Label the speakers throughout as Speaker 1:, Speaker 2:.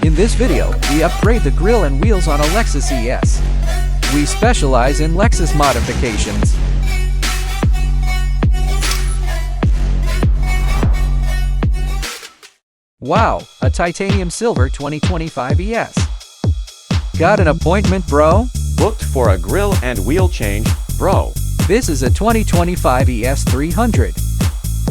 Speaker 1: In this video, we upgrade the grille and wheels on a Lexus ES. We specialize in Lexus modifications. Wow, a titanium silver 2025 ES. Got an appointment, bro?
Speaker 2: Booked for a grille and wheel change, bro.
Speaker 1: This is a 2025 ES 300.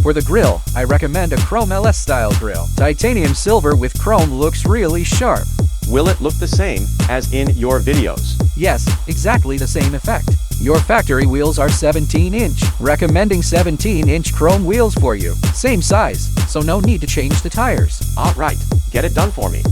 Speaker 1: For the grille, I recommend a chrome LS style grille. Titanium silver with chrome looks really sharp.
Speaker 2: Will it look the same as in your videos?
Speaker 1: Yes, exactly the same effect. Your factory wheels are 17-inch, recommending 17-inch chrome wheels for you. Same size, so no need to change the tires.
Speaker 2: Alright, get it done for me.